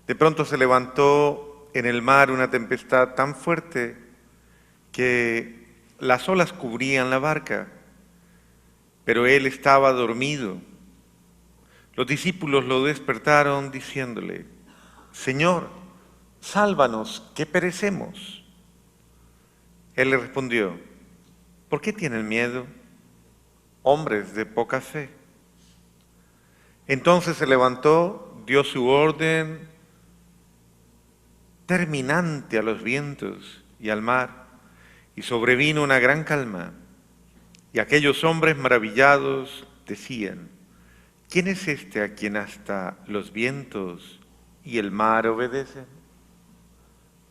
De pronto se levantó en el mar una tempestad tan fuerte que las olas cubrían la barca, pero él estaba dormido. Los discípulos lo despertaron diciéndole: Señor, sálvanos, que perecemos. Él le respondió: ¿por qué tienen miedo, hombres de poca fe? Entonces se levantó, dio su orden terminante a los vientos y al mar, y sobrevino una gran calma. Y aquellos hombres maravillados decían: ¿quién es este a quien hasta los vientos y el mar obedecen?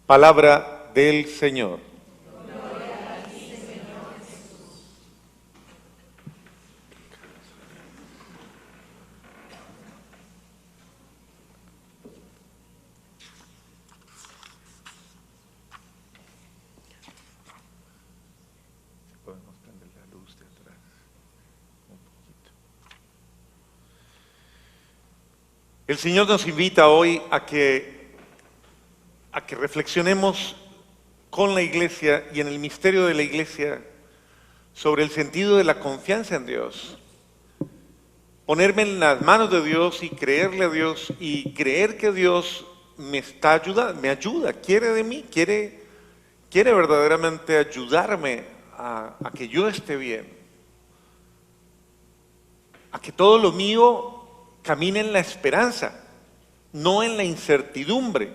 Palabra del Señor. Podemos prender la luz de atrás un poquito. El Señor nos invita hoy a que reflexionemos con la Iglesia y en el misterio de la Iglesia sobre el sentido de la confianza en Dios. Ponerme en las manos de Dios y creerle a Dios y creer que Dios me está ayudando, me ayuda, quiere de mí, quiere verdaderamente ayudarme a que yo esté bien, a que todo lo mío camine en la esperanza, no en la incertidumbre.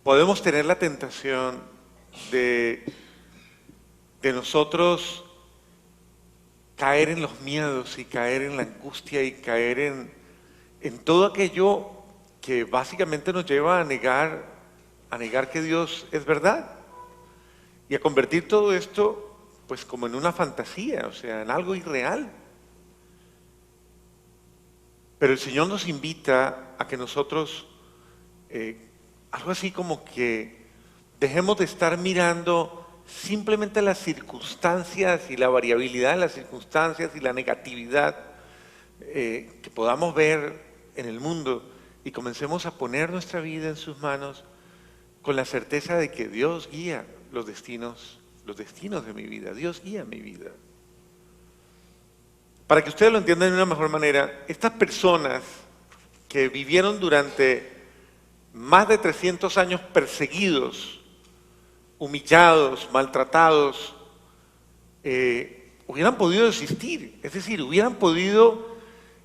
Podemos tener la tentación de nosotros caer en los miedos y caer en la angustia y caer en todo aquello que básicamente nos lleva a negar que Dios es verdad y a convertir todo esto pues como en una fantasía, o sea, en algo irreal. Pero el Señor nos invita a que nosotros, algo así como que dejemos de estar mirando simplemente las circunstancias y la variabilidad de las circunstancias y la negatividad que podamos ver en el mundo y comencemos a poner nuestra vida en sus manos con la certeza de que Dios guía los destinos de mi vida. Dios guía mi vida. Para que ustedes lo entiendan de una mejor manera, estas personas que vivieron durante más de 300 años perseguidos, humillados, maltratados, hubieran podido desistir, es decir, hubieran podido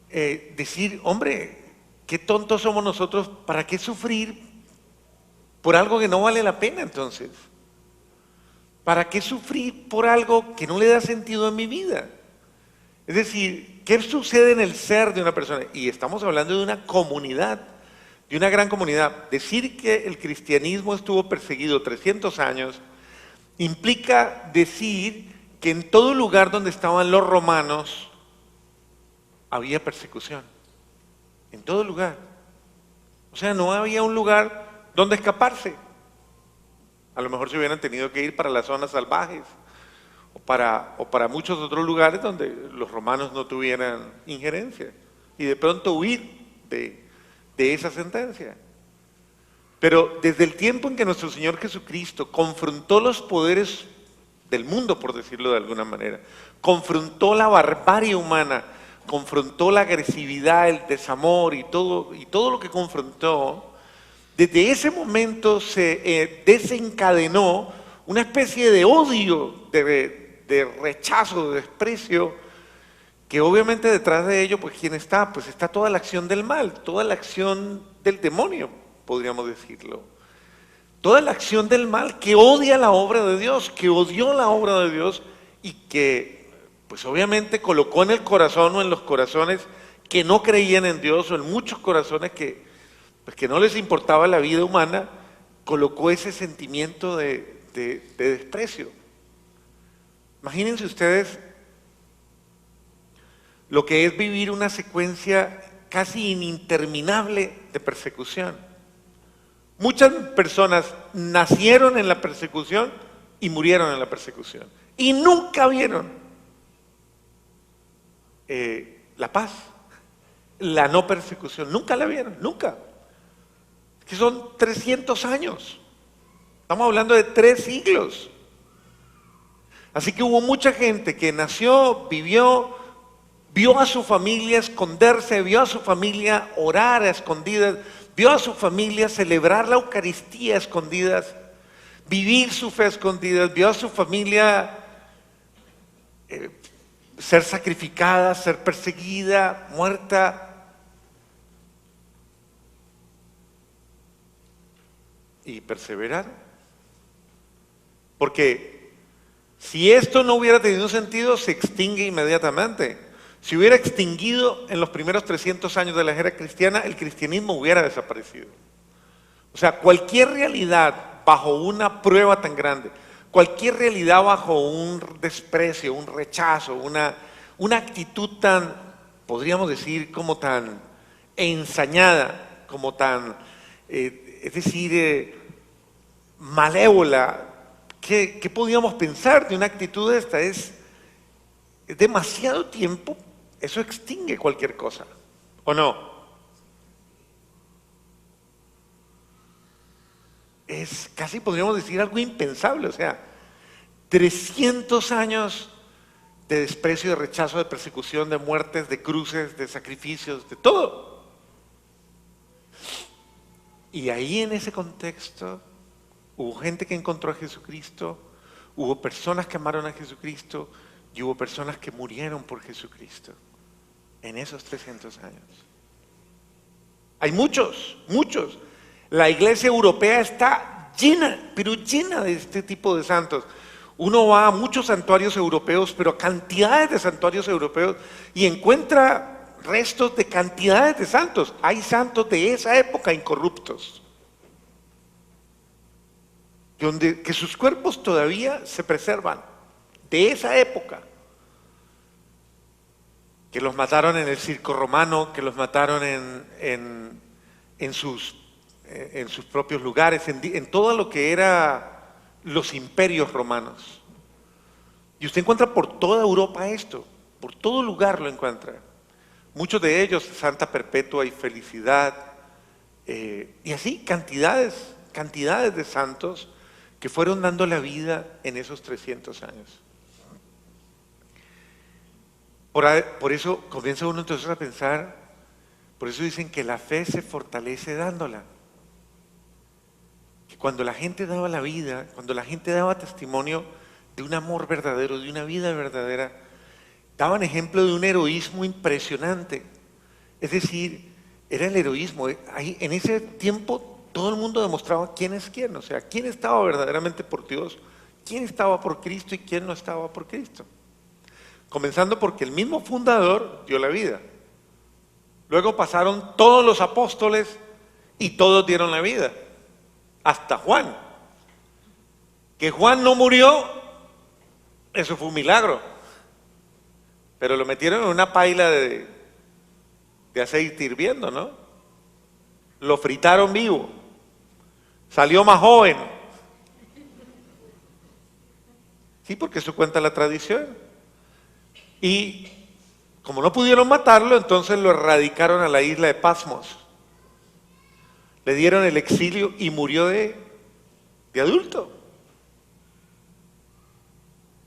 decir: hombre, qué tontos somos nosotros, ¿para qué sufrir por algo que no vale la pena entonces? ¿Para qué sufrir por algo que no le da sentido en mi vida? Es decir, ¿qué sucede en el ser de una persona? Y estamos hablando de una comunidad, de una gran comunidad. Decir que el cristianismo estuvo perseguido 300 años implica decir que en todo lugar donde estaban los romanos había persecución. En todo lugar. O sea, no había un lugar donde escaparse. A lo mejor se hubieran tenido que ir para las zonas salvajes o para muchos otros lugares donde los romanos no tuvieran injerencia y de pronto huir de esa sentencia. Pero desde el tiempo en que nuestro Señor Jesucristo confrontó los poderes del mundo, por decirlo de alguna manera, confrontó la barbarie humana, confrontó la agresividad, el desamor y todo lo que confrontó, desde ese momento se desencadenó una especie de odio, de rechazo, de desprecio, que obviamente detrás de ello, pues ¿quién está? Pues está toda la acción del mal, toda la acción del demonio, podríamos decirlo. Toda la acción del mal que odia la obra de Dios, que odió la obra de Dios y que, pues obviamente colocó en el corazón o en los corazones que no creían en Dios o en muchos corazones que no les importaba la vida humana, colocó ese sentimiento de desprecio. Imagínense ustedes lo que es vivir una secuencia casi interminable de persecución. Muchas personas nacieron en la persecución y murieron en la persecución. Y nunca vieron la paz. la no persecución. Nunca la vieron, nunca. Que son 300 años. Estamos hablando de 3 siglos. Así que hubo mucha gente que nació, vivió, vio a su familia esconderse, vio a su familia orar a escondidas, vio a su familia celebrar la Eucaristía a escondidas, vivir su fe a escondidas, vio a su familia ser sacrificada, ser perseguida, muerta. Y perseveraron. Porque si esto no hubiera tenido sentido, se extingue inmediatamente. Si hubiera extinguido en los primeros 300 años de la era cristiana, el cristianismo hubiera desaparecido. O sea, cualquier realidad bajo una prueba tan grande, cualquier realidad bajo un desprecio, un rechazo, una actitud tan, podríamos decir, como tan ensañada, como tan, es decir, malévola. ¿Qué podíamos pensar de una actitud de esta? Es demasiado tiempo, eso extingue cualquier cosa, ¿o no? Es casi, podríamos decir, algo impensable. O sea, 300 años de desprecio, de rechazo, de persecución, de muertes, de cruces, de sacrificios, de todo. Y ahí en ese contexto hubo gente que encontró a Jesucristo, hubo personas que amaron a Jesucristo y hubo personas que murieron por Jesucristo en esos 300 años. Hay muchos, muchos. La iglesia europea está llena, pero llena de este tipo de santos. Uno va a muchos santuarios europeos, pero cantidades de santuarios europeos, y encuentra restos de cantidades de santos. Hay santos de esa época incorruptos, que sus cuerpos todavía se preservan, de esa época. Que los mataron en el circo romano, que los mataron en sus propios lugares, en todo lo que era los imperios romanos. Y usted encuentra por toda Europa esto, por todo lugar lo encuentra. Muchos de ellos, Santa Perpetua y Felicidad, y así cantidades de santos que fueron dando la vida en esos 300 años. Por eso comienza uno entonces a pensar, por eso dicen que la fe se fortalece dándola. Que cuando la gente daba la vida, cuando la gente daba testimonio de un amor verdadero, de una vida verdadera, daban ejemplo de un heroísmo impresionante. Es decir, era el heroísmo. Ahí, en ese tiempo todo el mundo demostraba quién es quién, o sea, quién estaba verdaderamente por Dios, quién estaba por Cristo y quién no estaba por Cristo. Comenzando porque el mismo fundador dio la vida. Luego pasaron todos los apóstoles y todos dieron la vida. Hasta Juan. Que Juan no murió, eso fue un milagro. Pero lo metieron en una paila de aceite hirviendo, ¿no? Lo fritaron vivo. Salió más joven. Sí, porque eso cuenta la tradición. Y como no pudieron matarlo, entonces lo erradicaron a la isla de Patmos. Le dieron el exilio y murió de adulto.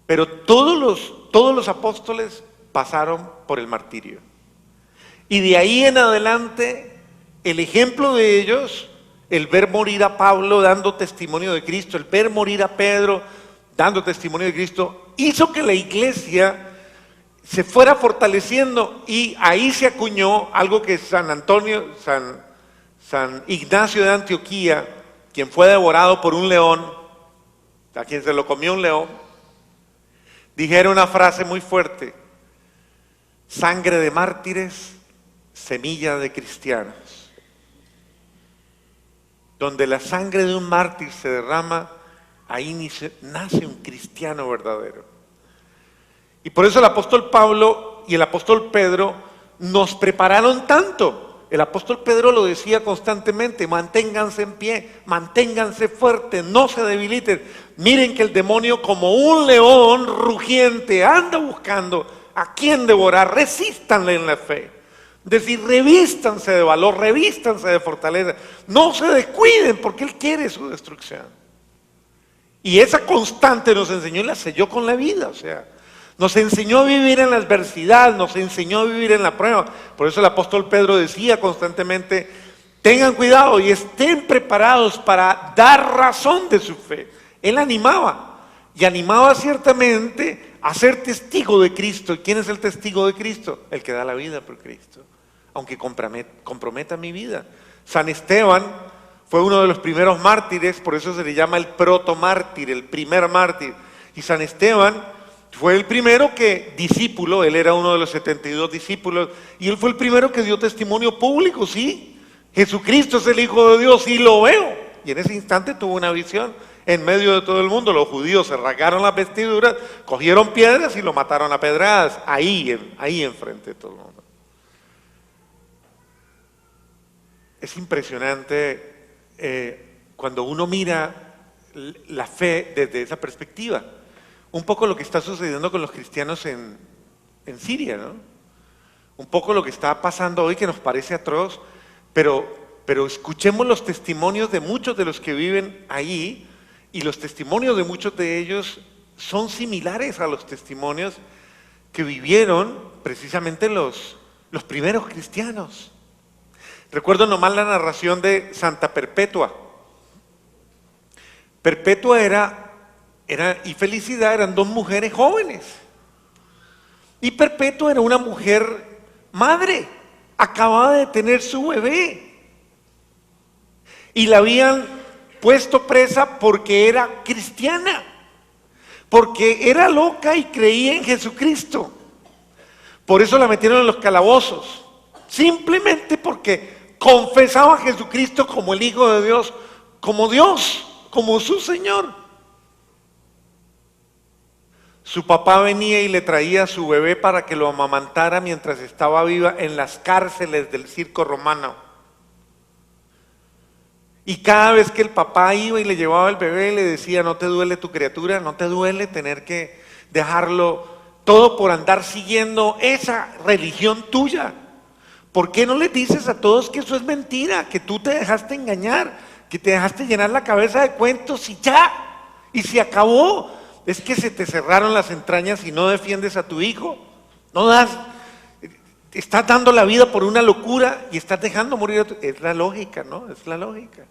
Pero todos los apóstoles pasaron por el martirio. Y de ahí en adelante, el ejemplo de ellos, el ver morir a Pablo dando testimonio de Cristo, el ver morir a Pedro dando testimonio de Cristo, hizo que la iglesia se fuera fortaleciendo, y ahí se acuñó algo que San Ignacio de Antioquía, quien fue devorado por un león, a quien se lo comió un león, dijera una frase muy fuerte: sangre de mártires, semilla de cristianos. Donde la sangre de un mártir se derrama, ahí nace un cristiano verdadero. Y por eso el apóstol Pablo y el apóstol Pedro nos prepararon tanto. El apóstol Pedro lo decía constantemente: manténganse en pie, manténganse fuertes, no se debiliten. Miren que el demonio, como un león rugiente, anda buscando a quien devorar. Resístanle en la fe. Es decir, revístanse de valor, revístanse de fortaleza. No se descuiden porque Él quiere su destrucción. Y esa constante nos enseñó y la selló con la vida. O sea, nos enseñó a vivir en la adversidad, nos enseñó a vivir en la prueba. Por eso el apóstol Pedro decía constantemente, tengan cuidado y estén preparados para dar razón de su fe. Él animaba, y animaba ciertamente a ser testigo de Cristo. ¿Y quién es el testigo de Cristo? El que da la vida por Cristo, aunque comprometa mi vida. San Esteban fue uno de los primeros mártires, por eso se le llama el protomártir, el primer mártir. Y San Esteban fue el primero discípulo, él era uno de los 72 discípulos, y él fue el primero que dio testimonio público, sí, Jesucristo es el Hijo de Dios, y lo veo. Y en ese instante tuvo una visión en medio de todo el mundo. Los judíos se rasgaron las vestiduras, cogieron piedras y lo mataron a pedradas, ahí enfrente de todo el mundo. Es impresionante cuando uno mira la fe desde esa perspectiva. Un poco lo que está sucediendo con los cristianos en Siria, ¿no? Un poco lo que está pasando hoy que nos parece atroz, pero escuchemos los testimonios de muchos de los que viven ahí, y los testimonios de muchos de ellos son similares a los testimonios que vivieron precisamente los primeros cristianos. Recuerdo nomás la narración de Santa Perpetua. Perpetua y Felicidad eran dos mujeres jóvenes. Y Perpetua era una mujer madre, acababa de tener su bebé. Y la habían puesto presa porque era cristiana, porque era loca y creía en Jesucristo. Por eso la metieron en los calabozos, simplemente porque confesaba a Jesucristo como el Hijo de Dios, como su Señor. Su papá venía y le traía a su bebé para que lo amamantara mientras estaba viva en las cárceles del circo romano. Y cada vez que el papá iba y le llevaba el bebé, le decía, ¿no te duele tu criatura? ¿No te duele tener que dejarlo todo por andar siguiendo esa religión tuya? ¿Por qué no le dices a todos que eso es mentira? Que tú te dejaste engañar, que te dejaste llenar la cabeza de cuentos y ya, y se acabó. Es que se te cerraron las entrañas y no defiendes a tu hijo. Estás dando la vida por una locura y estás dejando morir a tu... Es la lógica, ¿no? Es la lógica.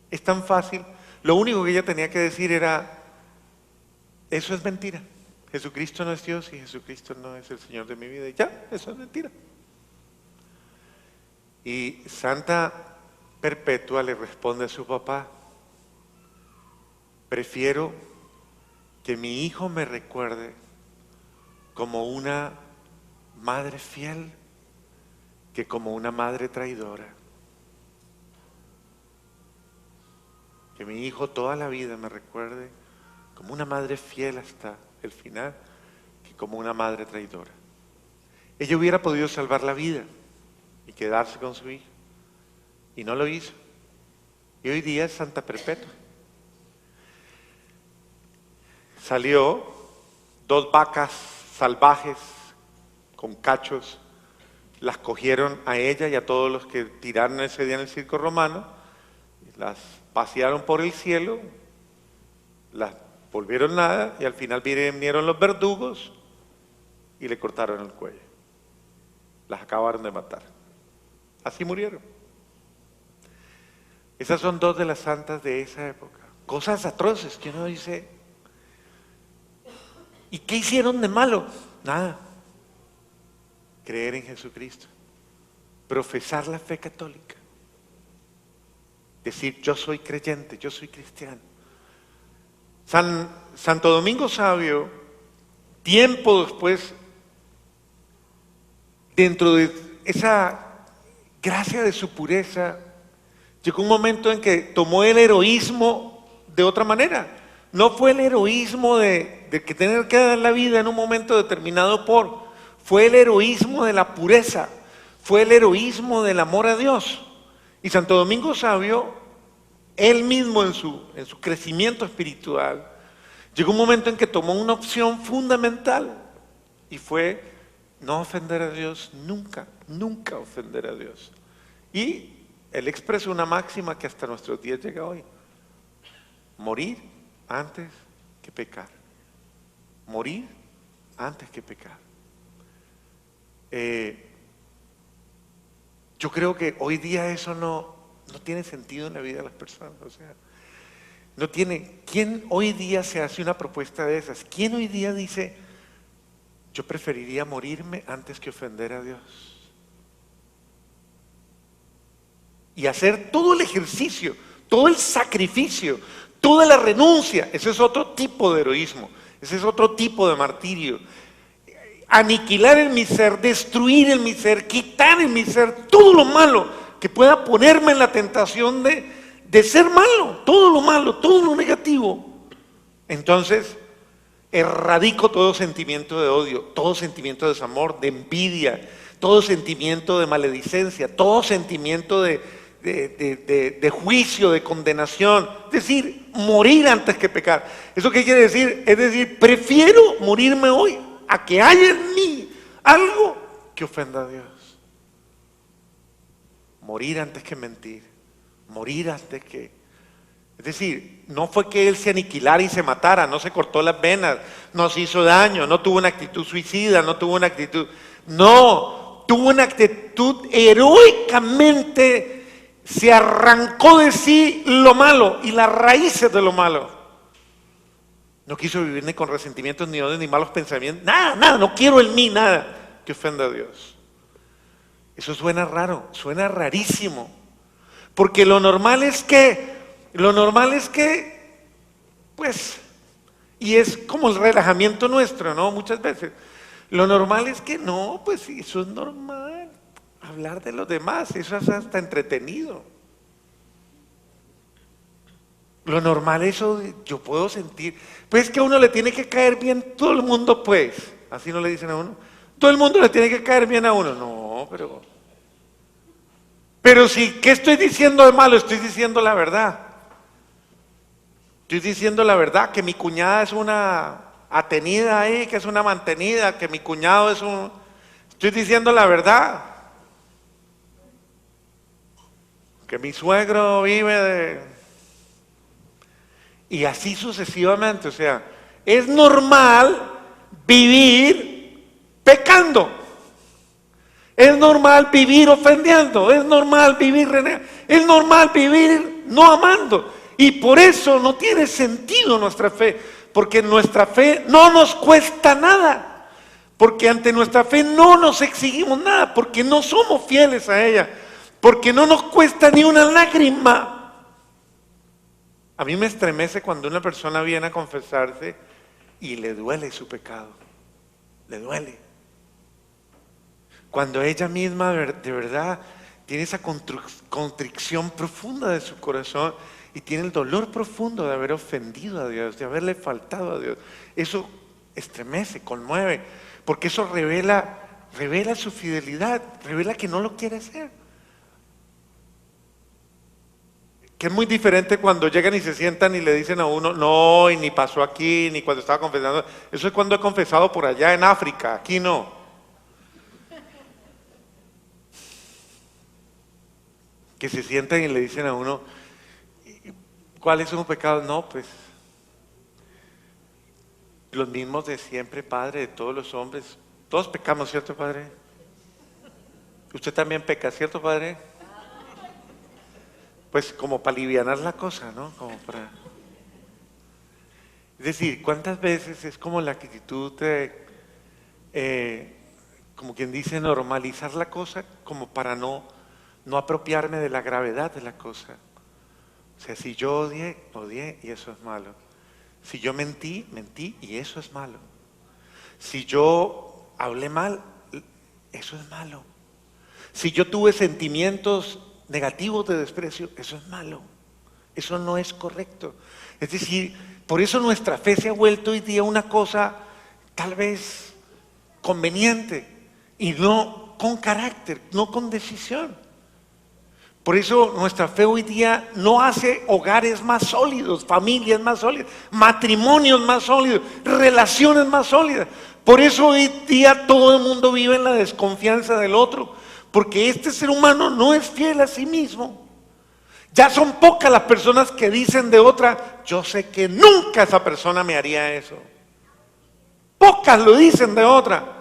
Es tan fácil. Lo único que ella tenía que decir era, eso es mentira. Jesucristo no es Dios y Jesucristo no es el Señor de mi vida. Y ya, eso es mentira. Y Santa Perpetua le responde a su papá, prefiero que mi hijo me recuerde como una madre fiel que como una madre traidora. Que mi hijo toda la vida me recuerde como una madre fiel hasta el final que como una madre traidora. Ella hubiera podido salvar la vida y quedarse con su hijo, y no lo hizo. Y hoy día es Santa Perpetua. Salió 2 vacas salvajes con cachos, las cogieron a ella y a todos los que tiraron ese día en el circo romano, las pasearon por el cielo, las volvieron nada y al final vinieron los verdugos y le cortaron el cuello. Las acabaron de matar. Así murieron. Esas son 2 de las santas de esa época. Cosas atroces que uno dice, ¿y qué hicieron de malo? Nada. Creer en Jesucristo. Profesar la fe católica. Decir, yo soy creyente, yo soy cristiano. Santo Domingo Sabio, tiempo después, dentro de esa gracia de su pureza, llegó un momento en que tomó el heroísmo de otra manera. No fue el heroísmo de que tener que dar la vida en un momento determinado fue el heroísmo de la pureza, fue el heroísmo del amor a Dios. Y Santo Domingo Sabio, él mismo en su crecimiento espiritual, llegó un momento en que tomó una opción fundamental y fue No ofender a Dios, nunca, nunca ofender a Dios. Y Él expresó una máxima que hasta nuestros días llega hoy. Morir antes que pecar. Morir antes que pecar. Yo creo que hoy día eso no tiene sentido en la vida de las personas. O sea, no tiene. ¿Quién hoy día se hace una propuesta de esas? ¿Quién hoy día dice, yo preferiría morirme antes que ofender a Dios? Y hacer todo el ejercicio, todo el sacrificio, toda la renuncia. Ese es otro tipo de heroísmo, ese es otro tipo de martirio. Aniquilar en mi ser, destruir en mi ser, quitar en mi ser todo lo malo que pueda ponerme en la tentación de ser malo, todo lo negativo. Entonces, erradico todo sentimiento de odio, todo sentimiento de desamor, de envidia, todo sentimiento de maledicencia, todo sentimiento de juicio, de condenación. Es decir, morir antes que pecar. ¿Eso qué quiere decir? Es decir, prefiero morirme hoy a que haya en mí algo que ofenda a Dios. Morir antes que mentir. Morir antes que... Es decir, no fue que él se aniquilara y se matara, no se cortó las venas, no se hizo daño, no tuvo una actitud suicida, no tuvo una actitud... No, tuvo una actitud heroicamente, se arrancó de sí lo malo y las raíces de lo malo. No quiso vivir ni con resentimientos, ni odios, ni malos pensamientos. Nada, no quiero en mí nada que ofenda a Dios. Eso suena raro, suena rarísimo. Porque lo normal es que, pues, y es como el relajamiento nuestro, ¿no? Muchas veces. Lo normal es que no, pues sí, eso es normal. Hablar de los demás, eso es hasta entretenido. Lo normal, eso yo puedo sentir. Pues que a uno le tiene que caer bien todo el mundo, pues. Así no le dicen a uno. Todo el mundo le tiene que caer bien a uno. No, pero si, ¿qué estoy diciendo de malo? Estoy diciendo la verdad. Estoy diciendo la verdad, que mi cuñada es una atenida ahí, que es una mantenida, que mi cuñado es un... Estoy diciendo la verdad. Que mi suegro vive de... Y así sucesivamente, o sea, es normal vivir pecando. Es normal vivir ofendiendo, es normal vivir renegando, es normal vivir no amando. Y por eso no tiene sentido nuestra fe, porque nuestra fe no nos cuesta nada, porque ante nuestra fe no nos exigimos nada, porque no somos fieles a ella, porque no nos cuesta ni una lágrima. A mí me estremece cuando una persona viene a confesarse y le duele su pecado, le duele. Cuando ella misma de verdad tiene esa contrición profunda de su corazón y tiene el dolor profundo de haber ofendido a Dios, de haberle faltado a Dios. Eso estremece, conmueve, porque eso revela su fidelidad, revela que no lo quiere hacer. Que es muy diferente cuando llegan y se sientan y le dicen a uno, no, y ni pasó aquí, ni cuando estaba confesando. Eso es cuando he confesado por allá en África, aquí no. Que se sientan y le dicen a uno, ¿cuáles son los pecados? No, pues, los mismos de siempre, Padre, de todos los hombres. Todos pecamos, ¿cierto, Padre? Usted también peca, ¿cierto, Padre? Pues como para alivianar la cosa, ¿no? Como para... Es decir, ¿cuántas veces es como la actitud de, como quien dice, normalizar la cosa como para no apropiarme de la gravedad de la cosa? O sea, si yo odié y eso es malo. Si yo mentí y eso es malo. Si yo hablé mal, eso es malo. Si yo tuve sentimientos negativos de desprecio, eso es malo, eso no es correcto. Es decir, por eso nuestra fe se ha vuelto hoy día una cosa tal vez conveniente y no con carácter, no con decisión. Por eso nuestra fe hoy día no hace hogares más sólidos, familias más sólidas, matrimonios más sólidos, relaciones más sólidas. Por eso hoy día todo el mundo vive en la desconfianza del otro, porque este ser humano no es fiel a sí mismo. Ya son pocas las personas que dicen de otra, yo sé que nunca esa persona me haría eso. Pocas lo dicen de otra.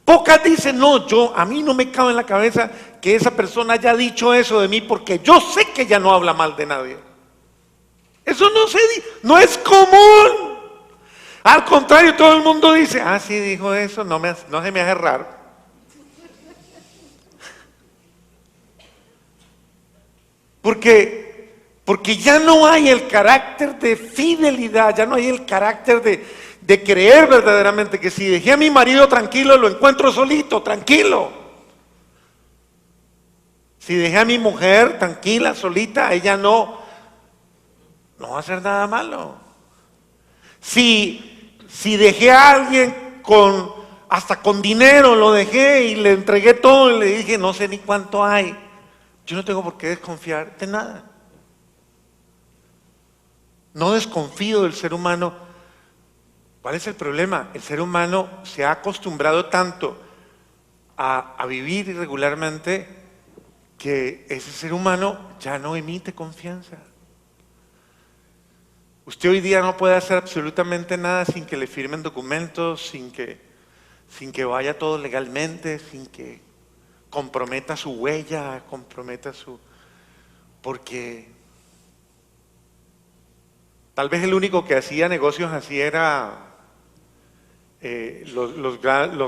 Pocas dicen, no, a mí no me cabe en la cabeza que esa persona haya dicho eso de mí porque yo sé que ella no habla mal de nadie. Eso no es común. Al contrario, todo el mundo dice, sí dijo eso, no se me hace raro. Porque ya no hay el carácter de fidelidad, ya no hay el carácter de creer verdaderamente que si dejé a mi marido tranquilo, lo encuentro solito, tranquilo. Si dejé a mi mujer tranquila, solita, ella no va a hacer nada malo. Si dejé a alguien hasta con dinero, lo dejé y le entregué todo y le dije, no sé ni cuánto hay, yo no tengo por qué desconfiar de nada. No desconfío del ser humano. ¿Cuál es el problema? El ser humano se ha acostumbrado tanto a vivir irregularmente que ese ser humano ya no emite confianza. Usted hoy día no puede hacer absolutamente nada sin que le firmen documentos, sin que vaya todo legalmente, sin que comprometa su huella, porque tal vez el único que hacía negocios así era los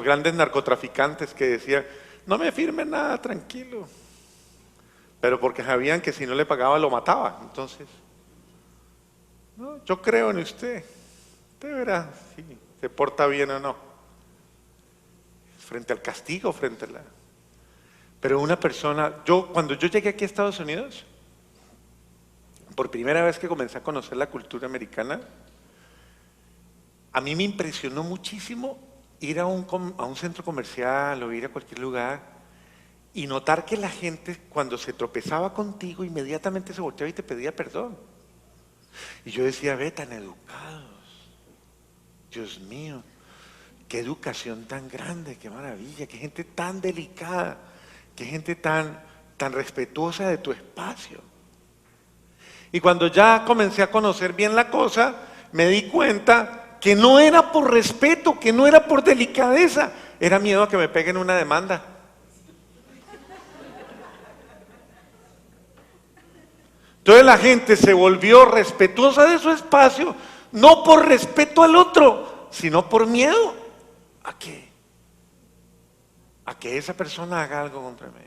grandes narcotraficantes que decían, no me firme nada, tranquilo. Pero porque sabían que si no le pagaba lo mataba. Entonces, no, yo creo en usted. Usted verá si se porta bien o no. Frente al castigo, frente a la... Pero una persona, cuando yo llegué aquí a Estados Unidos, por primera vez que comencé a conocer la cultura americana, a mí me impresionó muchísimo ir a un centro comercial o ir a cualquier lugar y notar que la gente cuando se tropezaba contigo inmediatamente se volteaba y te pedía perdón. Y yo decía, ve, tan educados. Dios mío, qué educación tan grande, qué maravilla, qué gente tan delicada, qué gente tan respetuosa de tu espacio. Y cuando ya comencé a conocer bien la cosa, me di cuenta que no era por respeto, que no era por delicadeza, era miedo a que me peguen una demanda. Entonces la gente se volvió respetuosa de su espacio, no por respeto al otro, sino por miedo a que esa persona haga algo contra mí.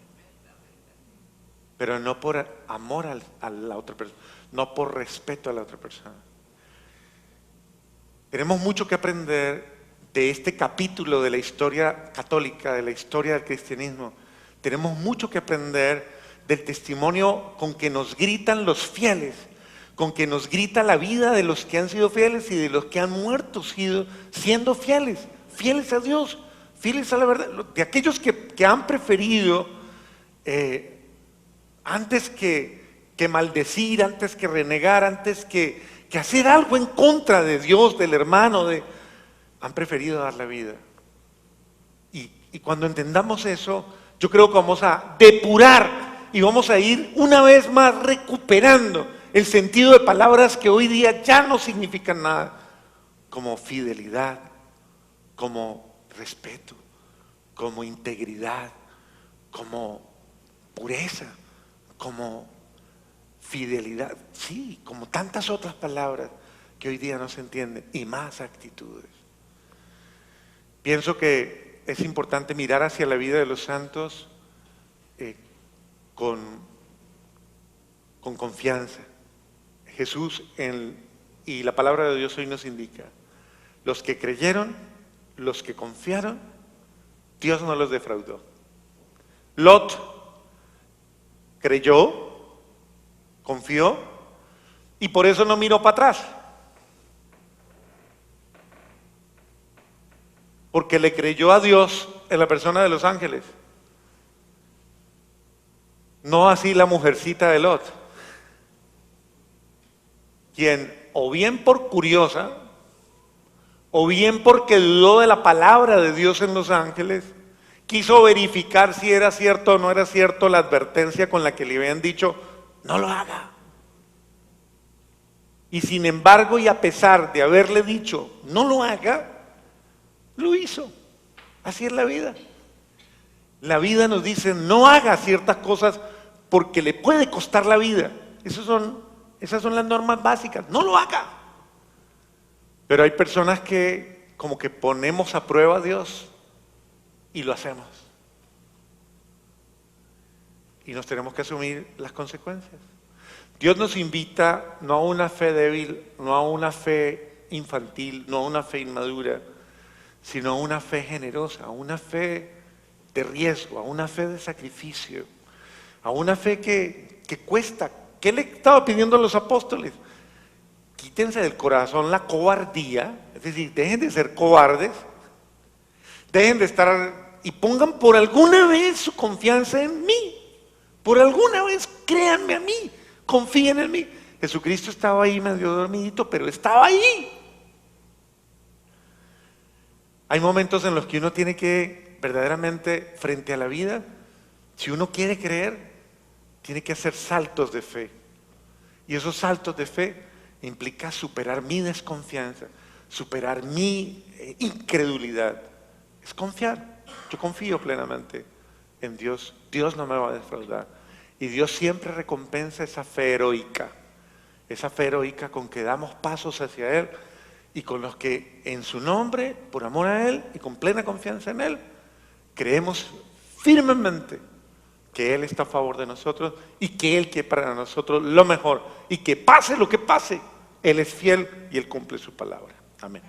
Pero no por amor a la otra persona, no por respeto a la otra persona. Tenemos mucho que aprender de este capítulo de la historia católica, de la historia del cristianismo. Tenemos mucho que aprender del testimonio con que nos gritan los fieles, con que nos grita la vida de los que han sido fieles y de los que han muerto siendo fieles a Dios, fieles a la verdad, de aquellos que han preferido antes que maldecir, antes que renegar, antes que hacer algo en contra de Dios, del hermano, han preferido dar la vida. Y cuando entendamos eso, yo creo que vamos a depurar y vamos a ir una vez más recuperando el sentido de palabras que hoy día ya no significan nada, como fidelidad, como respeto, como integridad, como pureza, como fidelidad, sí, como tantas otras palabras que hoy día no se entienden, y más actitudes. Pienso que es importante mirar hacia la vida de los santos con confianza. Jesús y la palabra de Dios hoy nos indica, los que creyeron, los que confiaron, Dios no los defraudó. Lot creyó, confió y por eso no miró para atrás. Porque le creyó a Dios en la persona de los ángeles. No así la mujercita de Lot, quien o bien por curiosa, o bien porque dudó de la palabra de Dios en los ángeles, quiso verificar si era cierto o no era cierto la advertencia con la que le habían dicho, no lo haga. Y sin embargo, y a pesar de haberle dicho, no lo haga, lo hizo. Así es la vida. La vida nos dice, no haga ciertas cosas porque le puede costar la vida. Esas son las normas básicas. No lo haga. Pero hay personas que como que ponemos a prueba a Dios y lo hacemos. Y nos tenemos que asumir las consecuencias. Dios nos invita no a una fe débil, no a una fe infantil, no a una fe inmadura, sino a una fe generosa, a una fe de riesgo, a una fe de sacrificio, a una fe que cuesta. ¿Qué le estaba pidiendo a los apóstoles? Quítense del corazón la cobardía, es decir, dejen de ser cobardes, dejen de estar y pongan por alguna vez su confianza en mí, por alguna vez créanme a mí, confíen en mí. Jesucristo estaba ahí medio dormidito, pero estaba ahí. Hay momentos en los que uno tiene que verdaderamente frente a la vida, si uno quiere creer, tiene que hacer saltos de fe. Y esos saltos de fe implica superar mi desconfianza, superar mi incredulidad. Es confiar. Yo confío plenamente en Dios. Dios no me va a defraudar. Y Dios siempre recompensa esa fe heroica con que damos pasos hacia Él y con los que en su nombre, por amor a Él y con plena confianza en Él, creemos firmemente que Él está a favor de nosotros y que Él quiere para nosotros lo mejor y que pase lo que pase, Él es fiel y Él cumple su palabra. Amén.